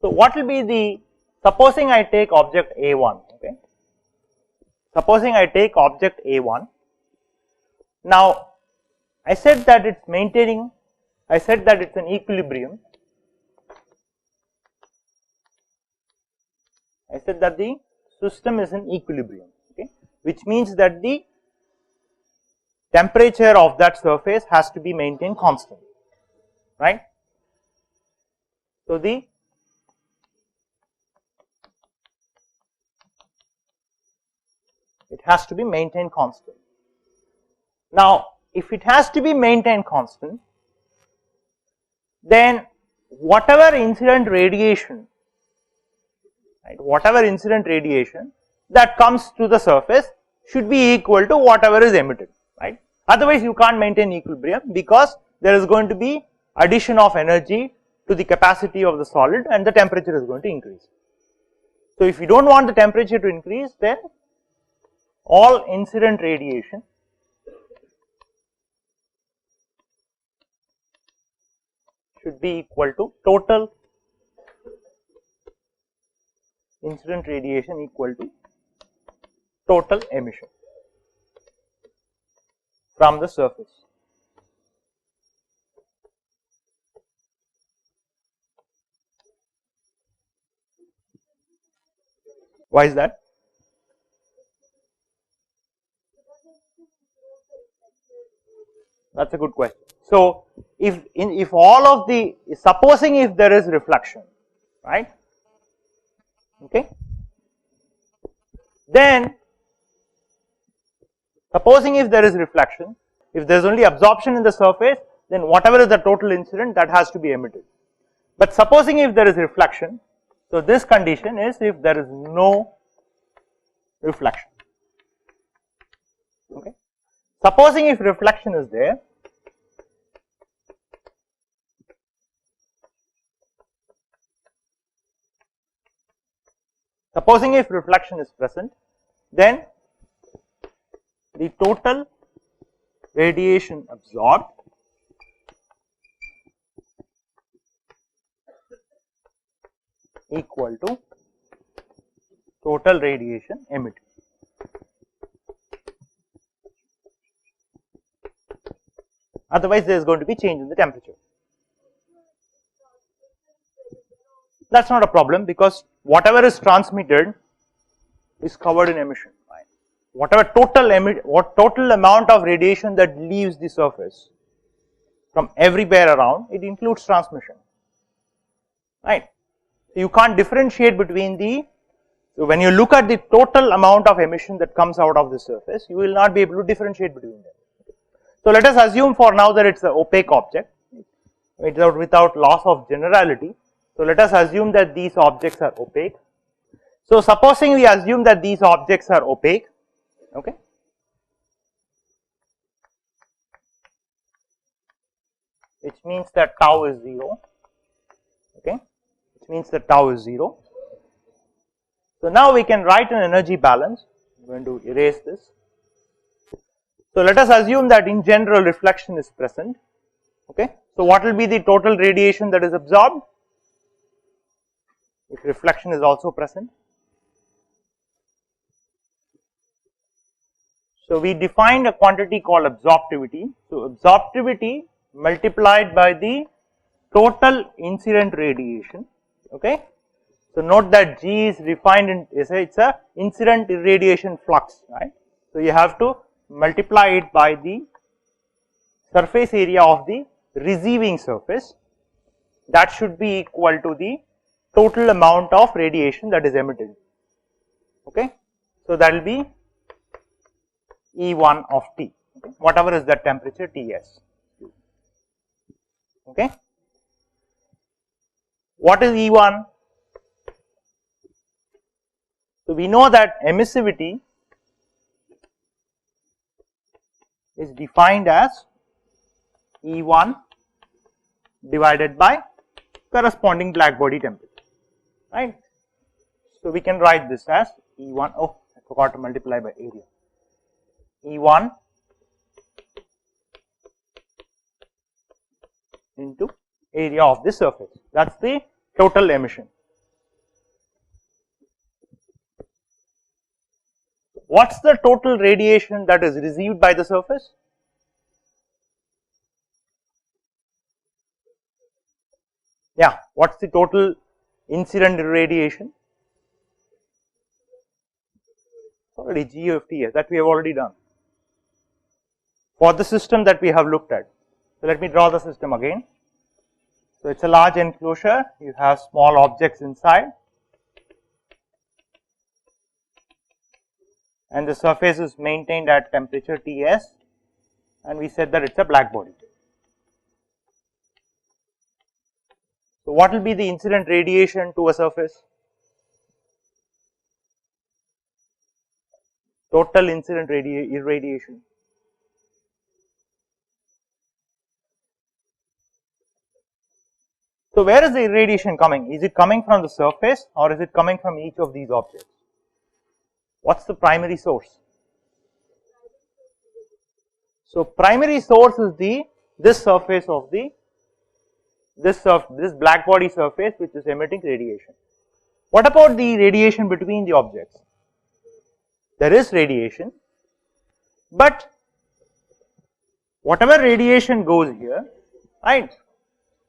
So what will be the, supposing I take object A1, okay, supposing I take object A1, now I said that it's maintaining, I said that it's an equilibrium, I said that the system is in equilibrium, okay, which means that the temperature of that surface has to be maintained constant, right. So the it has to be maintained constant. Now if it has to be maintained constant, then whatever incident radiation, right, whatever incident radiation that comes to the surface should be equal to whatever is emitted, right. Otherwise you can't maintain equilibrium, because there is going to be addition of energy to the capacity of the solid and the temperature is going to increase. So if you don't want the temperature to increase, then all incident radiation should be equal to total incident radiation equal to total emission from the surface. Why is that? That's a good question. So if all of the, supposing if there is reflection, right, okay, then supposing if there is reflection, if there is only absorption in the surface, then whatever is the total incident, that has to be emitted. But supposing if there is reflection, so this condition is if there is no reflection, okay. Supposing if reflection is there, supposing if reflection is present, then the total radiation absorbed equal to total radiation emitted. Otherwise there is going to be change in the temperature. That is not a problem, because whatever is transmitted is covered in emission, right. Whatever total amount of radiation that leaves the surface from everywhere around, it includes transmission, right. So you can't differentiate between the, so when you look at the total amount of emission that comes out of the surface, you will not be able to differentiate between them. So let us assume for now that it's an opaque object, without loss of generality. So let us assume that these objects are opaque. So supposing we assume that these objects are opaque, okay, which means that tau is 0, okay, which means that tau is 0. So now we can write an energy balance. I'm going to erase this. So let us assume that in general reflection is present, okay. So what will be the total radiation that is absorbed if reflection is also present? So we defined a quantity called absorptivity. So absorptivity multiplied by the total incident radiation, okay. So note that G is defined in, it's a incident radiation flux, right. So you have to multiply it by the surface area of the receiving surface, that should be equal to the total amount of radiation that is emitted, okay. So that will be E1 of T, okay, whatever is that temperature Ts, okay. What is E1? So we know that emissivity is defined as E1 divided by corresponding black body temperature, right. So we can write this as E1, oh I forgot to multiply by area, E1 into area of the surface, that is the total emission, what's the total radiation that is received by the surface? Yeah, what's the total incident radiation? Already G of Ts, that we have already done for the system that we have looked at. So let me draw the system again. So it's a large enclosure, you have small objects inside, and the surface is maintained at temperature Ts, and we said that it's a black body. So what will be the incident radiation to a surface? Total incident irradiation. So where is the irradiation coming? Is it coming from the surface or is it coming from each of these objects? What's the primary source? So primary source is this surface of this black body surface which is emitting radiation. What about the radiation between the objects? There is radiation, but whatever radiation goes here, right,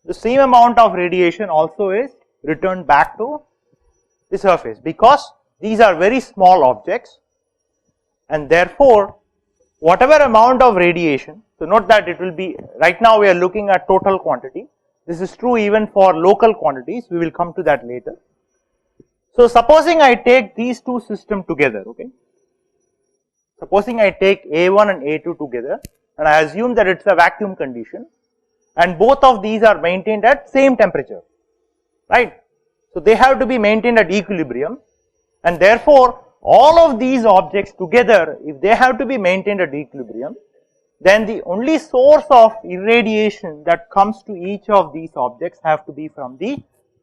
the same amount of radiation also is returned back to the surface, because these are very small objects, and therefore whatever amount of radiation, so note that it will be, right now we are looking at total quantity, this is true even for local quantities, we will come to that later. So supposing I take these two systems together, okay, supposing I take A1 and A2 together and I assume that it's a vacuum condition and both of these are maintained at same temperature, right. So they have to be maintained at equilibrium, and therefore all of these objects together, if they have to be maintained at equilibrium, then the only source of irradiation that comes to each of these objects have to be from the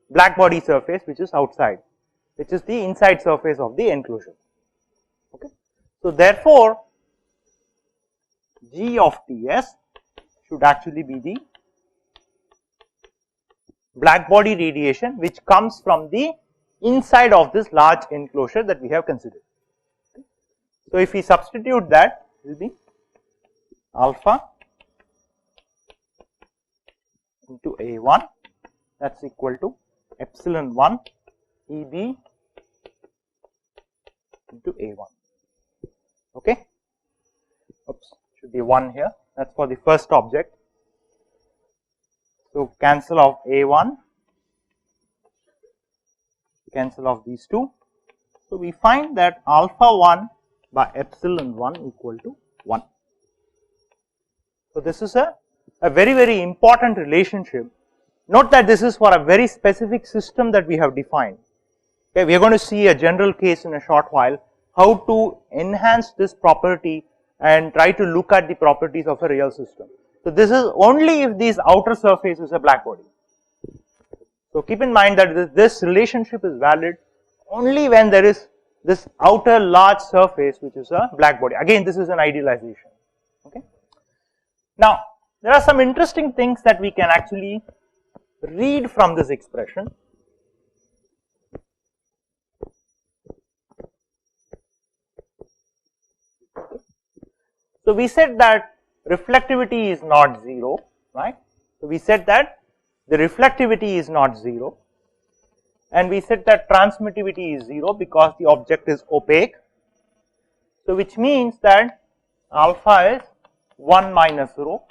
black body surface which is outside, which is the inside surface of the enclosure. Okay. So therefore G of Ts should actually be the black body radiation which comes from the inside of this large enclosure that we have considered. So if we substitute that, it will be alpha into A1, that's equal to epsilon 1 EB into A1. Okay, oops, should be 1 here, that's for the first object. So cancel of A1, cancel of these two. So we find that alpha 1 by epsilon 1 equal to 1. So this is a very important relationship. Note that this is for a very specific system that we have defined. Okay, we are going to see a general case in a short while, how to enhance this property and try to look at the properties of a real system. So this is only if this outer surface is a black body. So keep in mind that this relationship is valid only when there is this outer large surface which is a black body. Again, this is an idealization. Okay. Now there are some interesting things that we can actually read from this expression. So we said that reflectivity is not 0, right. So we said that the reflectivity is not 0, and we said that transmittivity is 0 because the object is opaque. So which means that alpha is 1 minus rho,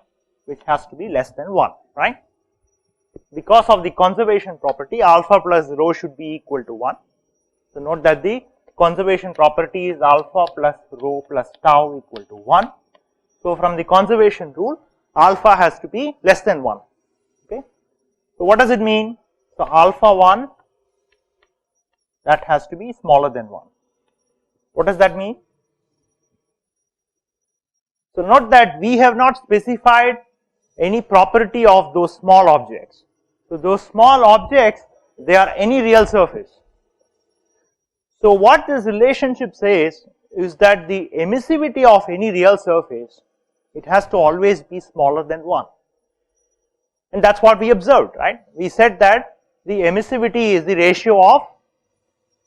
which has to be less than 1, right. Because of the conservation property, alpha plus rho should be equal to 1. So note that the conservation property is alpha plus rho plus tau equal to 1. So from the conservation rule, alpha has to be less than 1. Okay. So what does it mean? So alpha 1, that has to be smaller than 1. What does that mean? So note that we have not specified any property of those small objects. So those small objects, they are any real surface. So what this relationship says is that the emissivity of any real surface, it has to always be smaller than 1. And that's what we observed, right. We said that the emissivity is the ratio of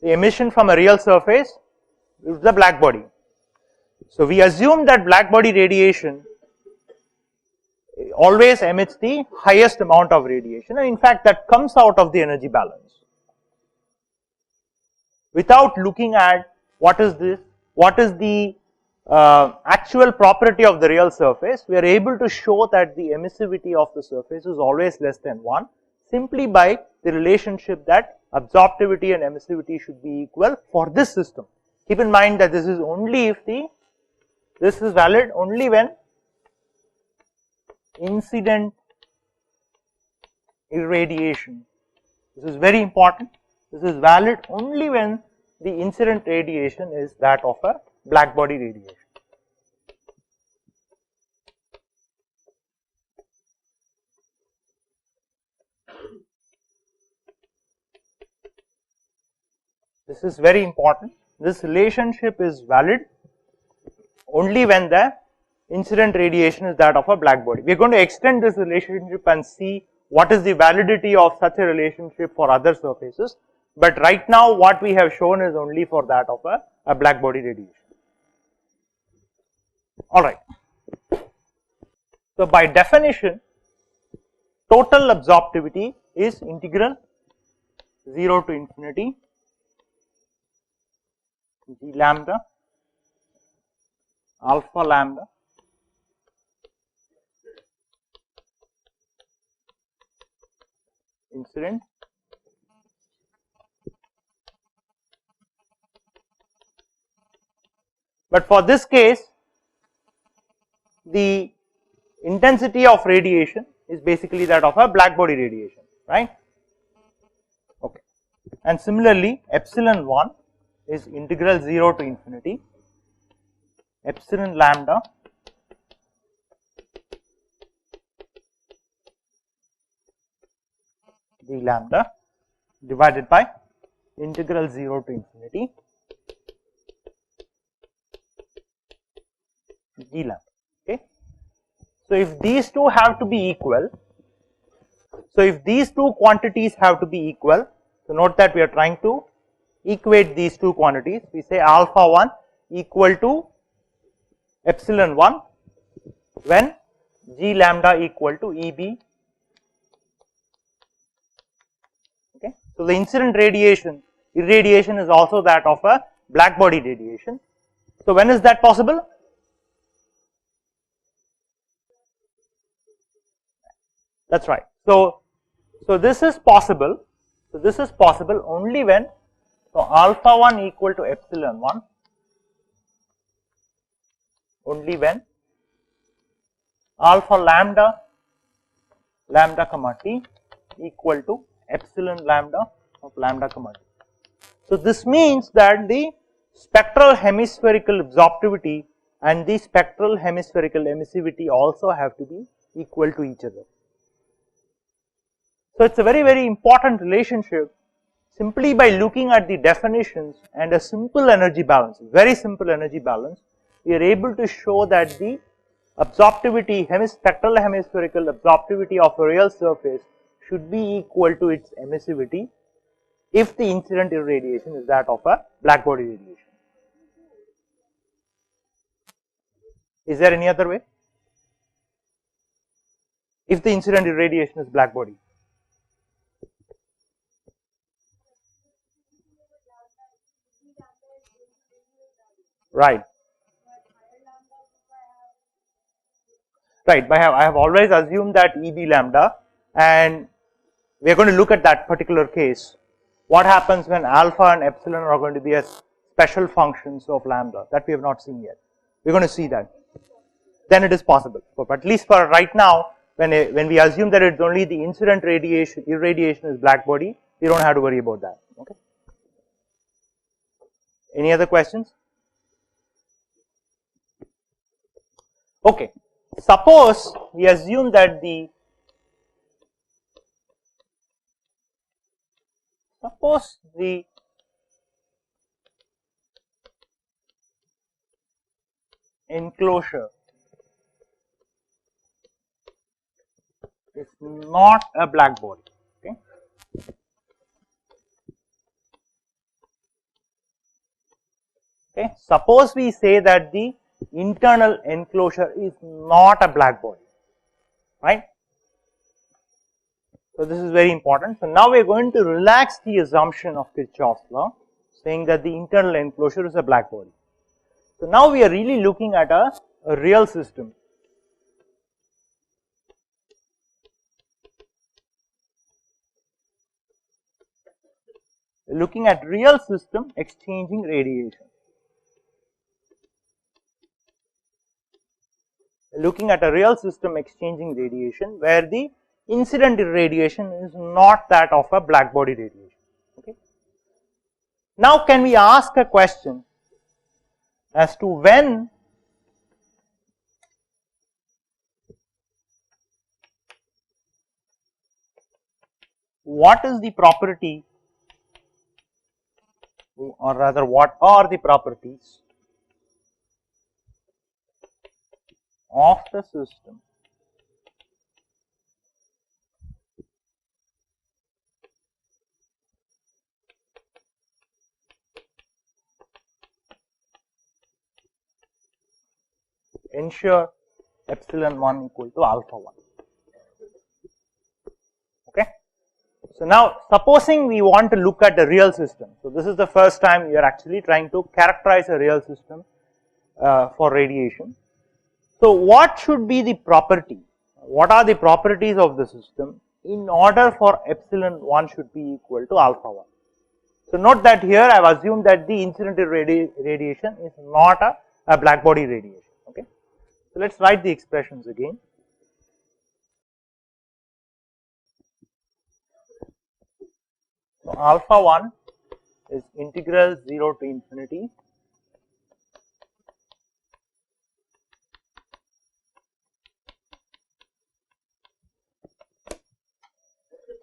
the emission from a real surface with the black body. So we assume that black body radiation always emits the highest amount of radiation, and in fact that comes out of the energy balance. Without looking at what is the actual property of the real surface, we are able to show that the emissivity of the surface is always less than 1 simply by the relationship that absorptivity and emissivity should be equal for this system. Keep in mind that this is only if this is valid only when incident irradiation, this is very important, this is valid only when the incident radiation is that of a black body radiation. This is very important. This relationship is valid only when the incident radiation is that of a black body. We are going to extend this relationship and see what is the validity of such a relationship for other surfaces, but right now what we have shown is only for that of a black body radiation. Alright. So by definition, total absorptivity is integral 0 to infinity g lambda alpha lambda incident but for this case the intensity of radiation is basically that of a black body radiation, right? Okay. And similarly epsilon 1 is integral 0 to infinity epsilon lambda d lambda divided by integral 0 to infinity d lambda. Okay. So if these two have to be equal, so if these two quantities have to be equal, so note that we are trying to equate these two quantities. We say alpha 1 equal to epsilon 1 when g lambda equal to EB. Okay. So the incident irradiation is also that of a black body radiation. So when is that possible? That's right. So this is possible. So this is possible only when alpha 1 equal to epsilon 1 only when alpha lambda comma t equal to epsilon lambda of lambda comma t. So this means that the spectral hemispherical absorptivity and the spectral hemispherical emissivity also have to be equal to each other. So it's a very, very important relationship. Simply by looking at the definitions and a simple energy balance, very simple energy balance, we are able to show that the absorptivity, spectral hemispherical absorptivity of a real surface should be equal to its emissivity if the incident irradiation is that of a black body radiation. Is there any other way? If the incident irradiation is black body. Right. Right, I have always assumed that EB lambda, and we are going to look at that particular case. What happens when alpha and epsilon are going to be as special functions of lambda? That we have not seen yet. We are going to see that. Then it is possible. But at least for right now, when we assume that it's only the incident irradiation is black body, we don't have to worry about that. Okay. Any other questions? Okay. Suppose we assume that the enclosure is not a black body. Okay. Okay. Suppose we say that the internal enclosure is not a black body, right. So, this is very important. So, now we are going to relax the assumption of Kirchhoff's law, saying that the internal enclosure is a black body. So, now we are really looking at a real system. Looking at real system exchanging radiation. Looking at a real system exchanging radiation where the incident radiation is not that of a black body radiation. Okay. Now, can we ask a question as to what is the property, or rather what are the properties of the system ensure epsilon 1 equal to alpha 1. Okay. So, now supposing we want to look at a real system. So, this is the first time you are actually trying to characterize a real system for radiation. So, what should be the property? What are the properties of the system in order for epsilon 1 should be equal to alpha 1? So, note that here I have assumed that the incident radiation is not a black body radiation. Okay. So, let us write the expressions again. So, alpha 1 is integral 0 to infinity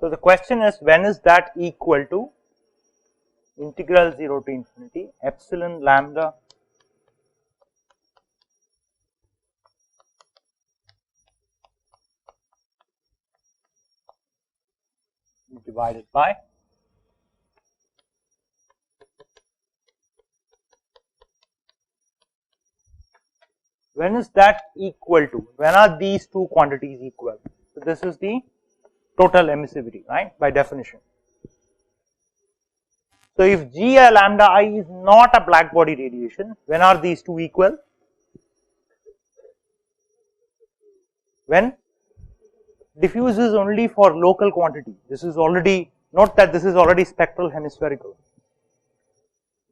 So, the question is, when is that equal to integral 0 to infinity epsilon lambda divided by when is that equal to, when are these two quantities equal? So, this is the total emissivity, right, by definition. So, if G lambda I is not a black body radiation, when are these two equal? When diffuses only for local quantity. This is already, note that this is already spectral hemispherical.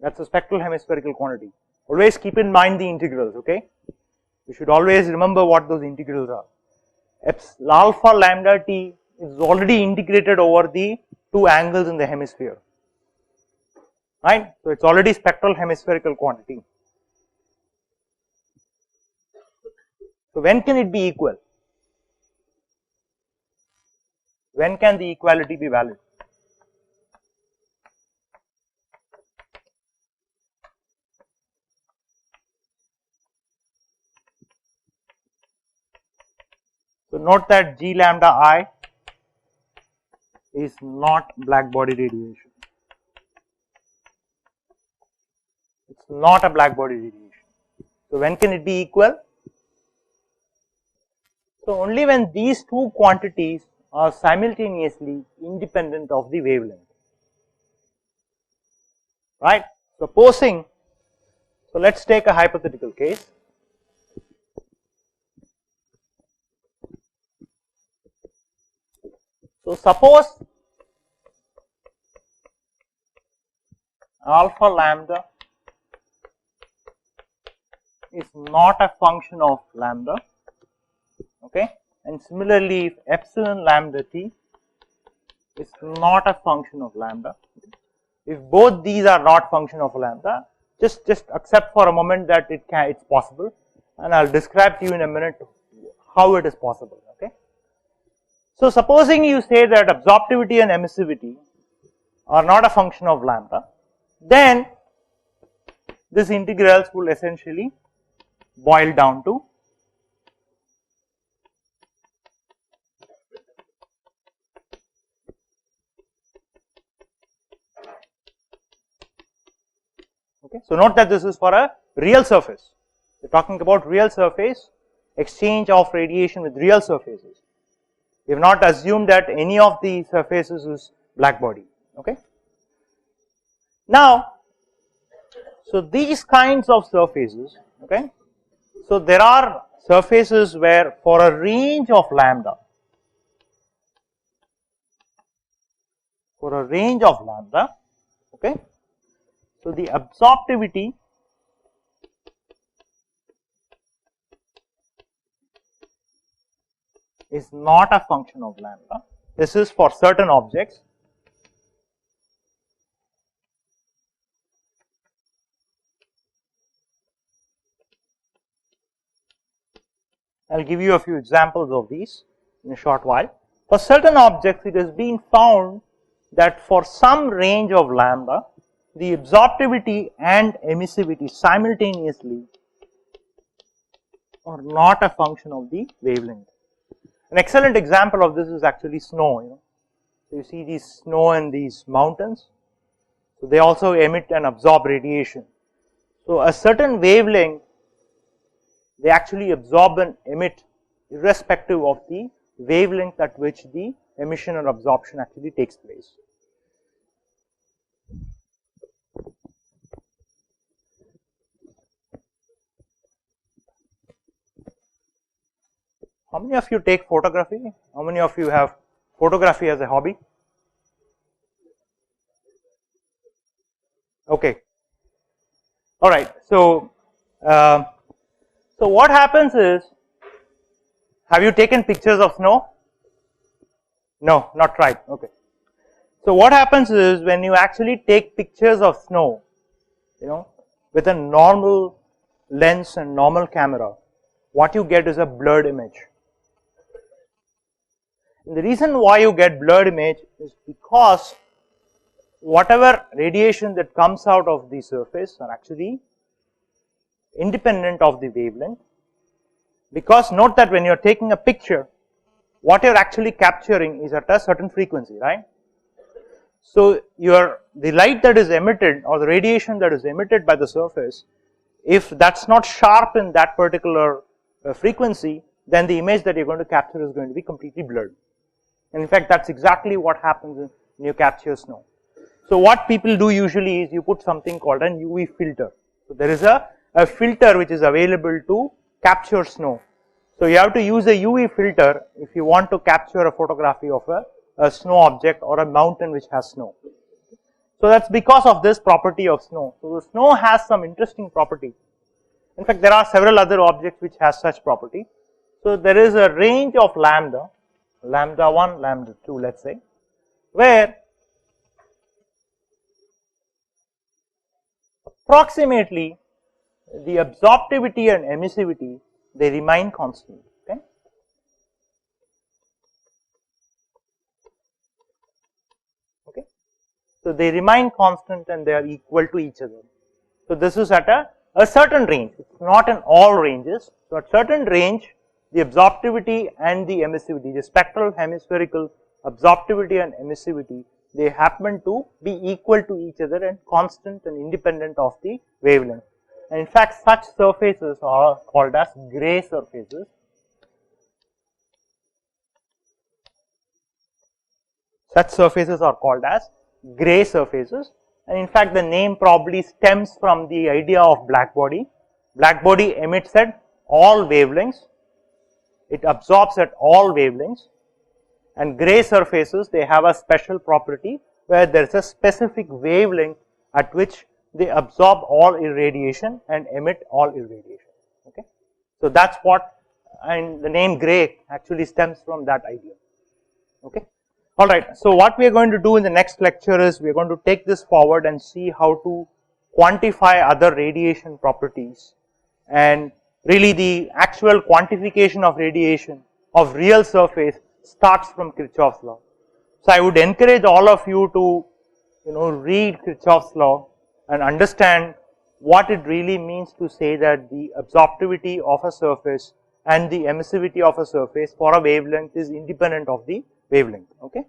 That is a spectral hemispherical quantity. Always keep in mind the integrals, okay. You should always remember what those integrals are. Alpha lambda t is already integrated over the two angles in the hemisphere, right. So, it is already spectral hemispherical quantity. So, when can it be equal? When can the equality be valid? So, note that G lambda I is not black body radiation. It is not a black body radiation. So, when can it be equal? So, only when these two quantities are simultaneously independent of the wavelength, right. Supposing, so let us take a hypothetical case. So, suppose alpha lambda is not a function of lambda, okay, and similarly if epsilon lambda t is not a function of lambda. If both these are not function of lambda, just accept for a moment that it's possible, and I'll describe to you in a minute how it is possible, okay. So, supposing you say that absorptivity and emissivity are not a function of lambda, then this integrals will essentially boil down to okay. So, note that this is for a real surface. We are talking about real surface, exchange of radiation with real surfaces. We have not assumed that any of the surfaces is black body. Okay. Now, so these kinds of surfaces, okay. So there are surfaces where for a range of lambda, okay. So the absorptivity is not a function of lambda. This is for certain objects. I will give you a few examples of these in a short while. For certain objects, it has been found that for some range of lambda, the absorptivity and emissivity simultaneously are not a function of the wavelength. An excellent example of this is actually snow. So you see these snow and these mountains. So they also emit and absorb radiation. So a certain wavelength, they actually absorb and emit irrespective of the wavelength at which the emission or absorption actually takes place. How many of you take photography? How many of you have photography as a hobby? Okay. All right. So what happens is, have you taken pictures of snow? No, not tried. Okay. So what happens is, when you actually take pictures of snow, with a normal lens and normal camera, what you get is a blurred image. And the reason why you get blurred image is because whatever radiation that comes out of the surface are actually independent of the wavelength. Because note that when you are taking a picture, what you are actually capturing is at a certain frequency, right? So the light that is emitted, or the radiation that is emitted by the surface, if that's not sharp in that particular frequency, then the image that you're going to capture is going to be completely blurred. And in fact, that's exactly what happens when you capture snow. So what people do usually is you put something called an UV filter. So there is a filter which is available to capture snow. So you have to use a UV filter if you want to capture a photography of a snow object or a mountain which has snow. So that's because of this property of snow. So the snow has some interesting property. In fact, there are several other objects which has such property. So there is a range of lambda 1, lambda 2, let's say, where approximately the absorptivity and emissivity, they remain constant. Okay. Okay. So they remain constant and they are equal to each other. So this is at a certain range. It's not in all ranges. So at certain range, the absorptivity and the emissivity, the spectral hemispherical absorptivity and emissivity, they happen to be equal to each other and constant and independent of the wavelength. And in fact, such surfaces are called as gray surfaces. Such surfaces are called as gray surfaces. And in fact, the name probably stems from the idea of black body. Black body emits at all wavelengths. It absorbs at all wavelengths. And gray surfaces, they have a special property where there is a specific wavelength at which they absorb all irradiation and emit all irradiation. Okay. So that's what, and the name gray actually stems from that idea. Okay. Alright, so what we are going to do in the next lecture is we are going to take this forward and see how to quantify other radiation properties, and really the actual quantification of radiation of real surface starts from Kirchhoff's law. So I would encourage all of you to read Kirchhoff's law and understand what it really means to say that the absorptivity of a surface and the emissivity of a surface for a wavelength is independent of the wavelength. Okay.